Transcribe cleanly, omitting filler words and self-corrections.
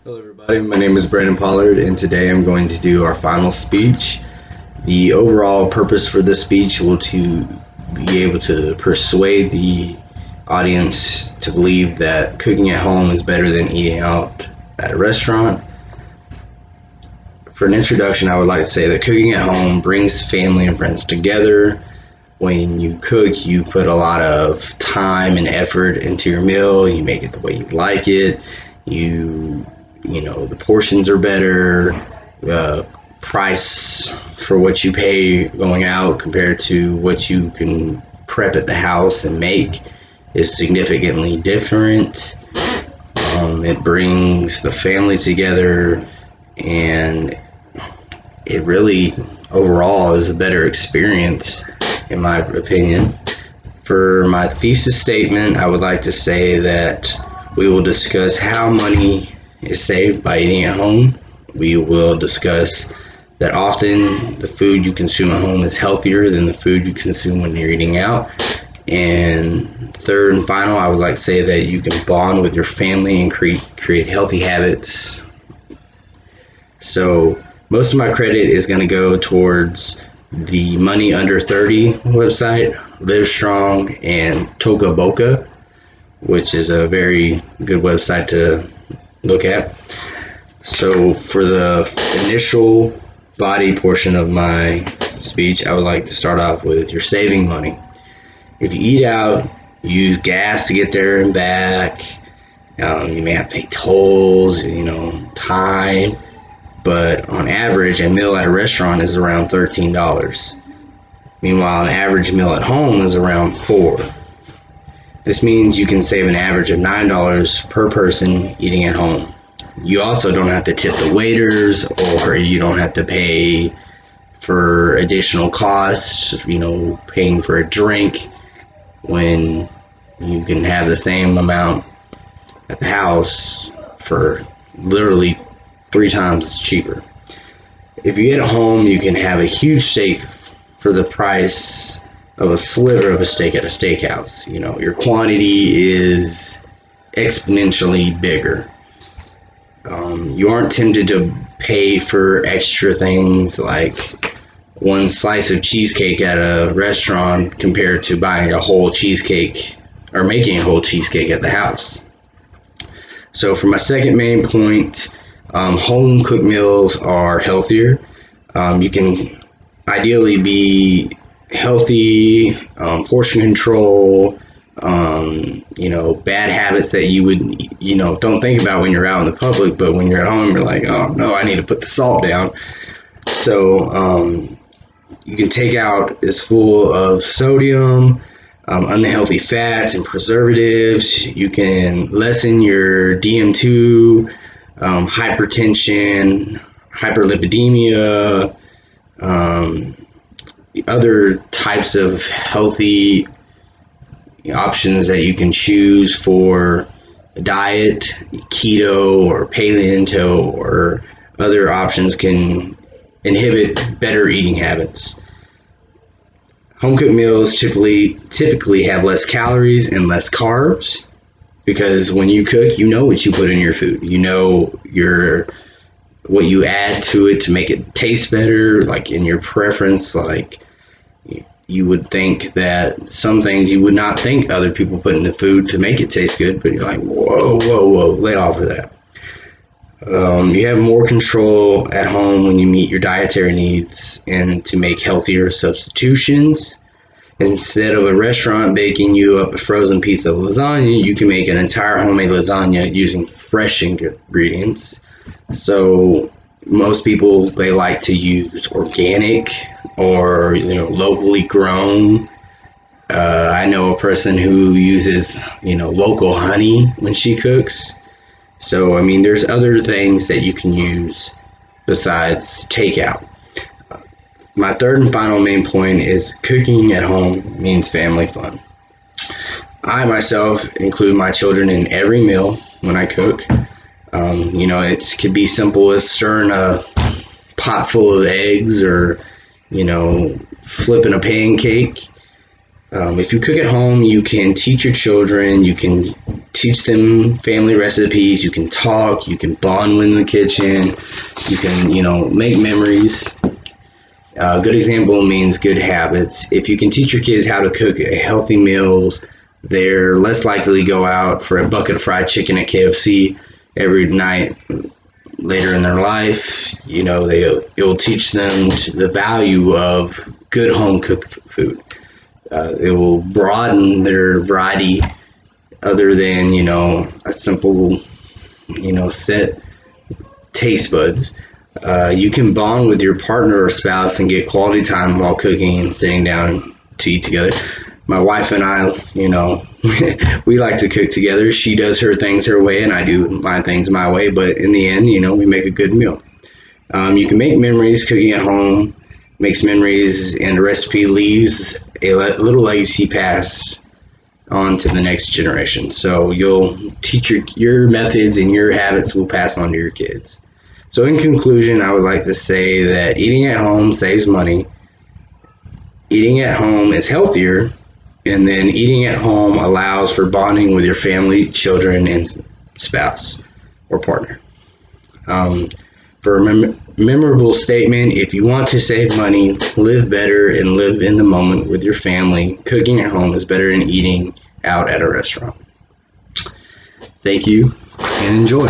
Hello, everybody. My name is Brandon Pollard, and today I'm going to do our final speech. The overall purpose for this speech will to be able to persuade the audience to believe that cooking at home is better than eating out at a restaurant. For an introduction, I would like to say that cooking at home brings family and friends together. When you cook, you put a lot of time and effort into your meal. You make it the way you like it. The portions are better. Price for what you pay going out compared to what you can prep at the house and make is significantly different. It brings the family together, and it really overall is a better experience, in my opinion. For my thesis statement, I would like to say that we will discuss how money is saved by eating at home. We will discuss that often the food you consume at home is healthier than the food you consume when you're eating out. And third and final, I would like to say that you can bond with your family and create healthy habits. So most of my credit is going to go towards the Money Under 30 website, Livestrong, and Toca Boca, which is a very good website to look at. So for the initial body portion of my speech, I would like to start off with you're saving money. If you eat out, you use gas to get there and back. You may have to pay tolls, time. But on average, a meal at a restaurant is around $13. Meanwhile, an average meal at home is around $4. This means you can save an average of $9 per person eating at home. You also don't have to tip the waiters, or you don't have to pay for additional costs, paying for a drink, when you can have the same amount at the house for literally 3 times cheaper. If you eat at home, you can have a huge steak for the price of a sliver of a steak at a steakhouse. Your quantity is exponentially bigger. You aren't tempted to pay for extra things like one slice of cheesecake at a restaurant compared to buying a whole cheesecake or making a whole cheesecake at the house. So for my second main point, home cooked meals are healthier. You can ideally be healthy, portion control, bad habits that you would, don't think about when you're out in the public, but when you're at home, you're like, oh no, I need to put the salt down. So you can take out is full of sodium, unhealthy fats and preservatives. You can lessen your DM2, hypertension, hyperlipidemia, other types of healthy options that you can choose for a diet, keto or paleo or other options can inhibit better eating habits. Home cooked meals typically have less calories and less carbs, because when you cook, you know what you put in your food. You know what you add to it to make it taste better, like in your preference. Like, you would think that some things you would not think other people put in the food to make it taste good, but you're like, whoa, lay off of that. You have more control at home when you meet your dietary needs and to make healthier substitutions. Instead of a restaurant baking you up a frozen piece of lasagna, you can make an entire homemade lasagna using fresh ingredients. So most people, they like to use organic or locally grown. I know a person who uses local honey when she cooks. So there's other things that you can use besides takeout. My third and final main point is cooking at home means family fun. I myself include my children in every meal when I cook. It could be simple as stirring a pot full of eggs, or flipping a pancake. If you cook at home, you can teach your children, you can teach them family recipes, you can talk, you can bond in the kitchen, you can, make memories. A good example means good habits. If you can teach your kids how to cook healthy meals, they're less likely to go out for a bucket of fried chicken at KFC every night later in their life. It'll teach them the value of good home cooked food. It will broaden their variety other than, a simple, set taste buds. You can bond with your partner or spouse and get quality time while cooking and sitting down to eat together. My wife and I, we like to cook together. She does her things her way and I do my things my way, but in the end, we make a good meal. You can make memories cooking at home, makes memories, and the recipe leaves a little legacy pass on to the next generation. So you'll teach your methods and your habits will pass on to your kids. So in conclusion, I would like to say that eating at home saves money, eating at home is healthier, and then eating at home allows for bonding with your family, children, and spouse or partner. For a memorable statement, if you want to save money, live better, and live in the moment with your family, cooking at home is better than eating out at a restaurant. Thank you and enjoy.